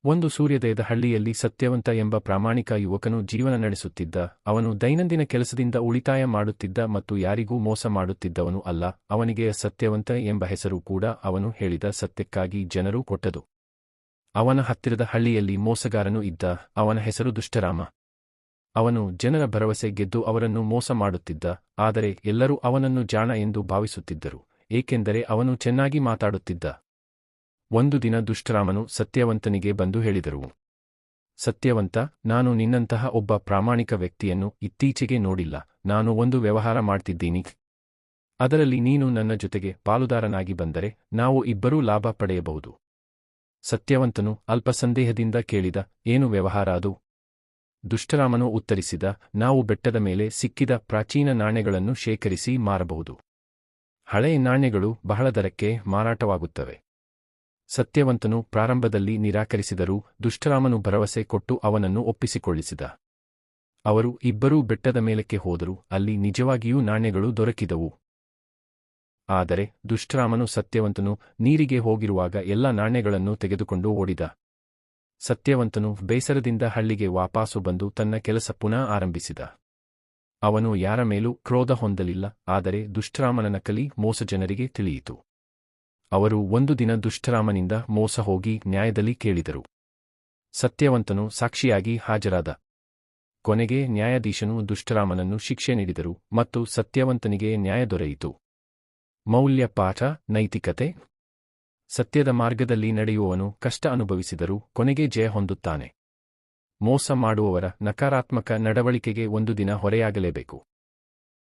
ಒಂದು ಸೂರ್ಯೋದಯದ ಹಳ್ಳಿಯಲ್ಲಿ ಸತ್ಯವಂತ ಎಂಬ ಪ್ರಾಮಾಣಿಕ ಯುವಕನು ಜೀವನ ನಡೆಸುತ್ತಿದ್ದ. ಅವನು ದೈನಂದಿನ ಕೆಲಸದಿಂದ ಉಳಿತಾಯ ಮಾಡುತ್ತಿದ್ದ ಮತ್ತು ಯಾರಿಗೂ ಮೋಸ ಮಾಡುತ್ತಿದ್ದವನು ಅಲ್ಲ. ಅವನಿಗೆ ಸತ್ಯವಂತ ಎಂಬ ಹೆಸರು ಕೂಡ ಅವನು ಹೇಳಿದ ಸತ್ಯಕ್ಕಾಗಿ ಜನರು ಕೊಟ್ಟದು. ಅವನ ಹತ್ತಿರದ ಹಳ್ಳಿಯಲ್ಲಿ ಮೋಸಗಾರನು ಇದ್ದ. ಅವನ ಹೆಸರು ದುಷ್ಟರಾಮ. ಅವನು ಜನರ ಭರವಸೆ ಗೆದ್ದು ಅವರನ್ನು ಮೋಸ ಮಾಡುತ್ತಿದ್ದ. ಆದರೆ ಎಲ್ಲರೂ ಅವನನ್ನು ಜಾಣ ಎಂದು ಭಾವಿಸುತ್ತಿದ್ದರು, ಏಕೆಂದರೆ ಅವನು ಚೆನ್ನಾಗಿ ಮಾತಾಡುತ್ತಿದ್ದ. ಒಂದು ದಿನ ದುಷ್ಟರಾಮನು ಸತ್ಯವಂತನಿಗೆ ಬಂದು ಹೇಳಿದರು, ಸತ್ಯವಂತ, ನಾನು ನಿನ್ನಂತಹ ಒಬ್ಬ ಪ್ರಾಮಾಣಿಕ ವ್ಯಕ್ತಿಯನ್ನು ಇತ್ತೀಚೆಗೆ ನೋಡಿಲ್ಲ. ನಾನು ಒಂದು ವ್ಯವಹಾರ ಮಾಡ್ತಿದ್ದೀನಿ. ಅದರಲ್ಲಿ ನೀನು ನನ್ನ ಜೊತೆಗೆ ಪಾಲುದಾರನಾಗಿ ಬಂದರೆ ನಾವು ಇಬ್ಬರೂ ಲಾಭ ಪಡೆಯಬಹುದು. ಸತ್ಯವಂತನು ಅಲ್ಪ ಸಂದೇಹದಿಂದ ಕೇಳಿದ, ಏನು ವ್ಯವಹಾರ ಅದು? ದುಷ್ಟರಾಮನು ಉತ್ತರಿಸಿದ, ನಾವು ಬೆಟ್ಟದ ಮೇಲೆ ಸಿಕ್ಕಿದ ಪ್ರಾಚೀನ ನಾಣ್ಯಗಳನ್ನು ಶೇಖರಿಸಿ ಮಾರಬಹುದು. ಹಳೆಯ ನಾಣ್ಯಗಳು ಬಹಳ ದರಕ್ಕೆ ಮಾರಾಟವಾಗುತ್ತವೆ. ಸತ್ಯವಂತನು ಪ್ರಾರಂಭದಲ್ಲಿ ನಿರಾಕರಿಸಿದರೂ ದುಷ್ಟರಾಮನು ಭರವಸೆ ಕೊಟ್ಟು ಅವನನ್ನು ಒಪ್ಪಿಸಿಕೊಳ್ಳಿಸಿದ. ಅವರು ಇಬ್ಬರೂ ಬೆಟ್ಟದ ಮೇಲಕ್ಕೆ ಹೋದರು. ಅಲ್ಲಿ ನಿಜವಾಗಿಯೂ ನಾಣ್ಯಗಳು ದೊರಕಿದವು. ಆದರೆ ದುಷ್ಟರಾಮನು ಸತ್ಯವಂತನು ನೀರಿಗೆ ಹೋಗಿರುವಾಗ ಎಲ್ಲ ನಾಣ್ಯಗಳನ್ನು ತೆಗೆದುಕೊಂಡು ಓಡಿದ. ಸತ್ಯವಂತನು ಬೇಸರದಿಂದ ಹಳ್ಳಿಗೆ ವಾಪಸ್ಸು ಬಂದು ತನ್ನ ಕೆಲಸ ಪುನಃ ಆರಂಭಿಸಿದ. ಅವನು ಯಾರ ಮೇಲೂ ಕ್ರೋಧ ಹೊಂದಲಿಲ್ಲ. ಆದರೆ ದುಷ್ಟರಾಮನ ನಕಲಿ ಮೋಸ ಜನರಿಗೆ ತಿಳಿಯಿತು. ಅವರು ಒಂದು ದಿನ ದುಷ್ಟರಾಮನಿಂದ ಮೋಸ ಹೋಗಿ ನ್ಯಾಯದಲ್ಲಿ ಕೇಳಿದರು. ಸತ್ಯವಂತನು ಸಾಕ್ಷಿಯಾಗಿ ಹಾಜರಾದ. ಕೊನೆಗೆ ನ್ಯಾಯಾಧೀಶನು ದುಷ್ಟರಾಮನನ್ನು ಶಿಕ್ಷೆ ನೀಡಿದರು ಮತ್ತು ಸತ್ಯವಂತನಿಗೆ ನ್ಯಾಯ ದೊರೆಯಿತು. ಮೌಲ್ಯ ಪಾಠ: ನೈತಿಕತೆ. ಸತ್ಯದ ಮಾರ್ಗದಲ್ಲಿ ನಡೆಯುವವನು ಕಷ್ಟ ಅನುಭವಿಸಿದರೂ ಕೊನೆಗೆ ಜಯ ಹೊಂದುತ್ತಾನೆ. ಮೋಸ ಮಾಡುವವರ ನಕಾರಾತ್ಮಕ ನಡವಳಿಕೆಗೆ ಒಂದು ದಿನ ಹೊರೆಯಾಗಲೇಬೇಕು.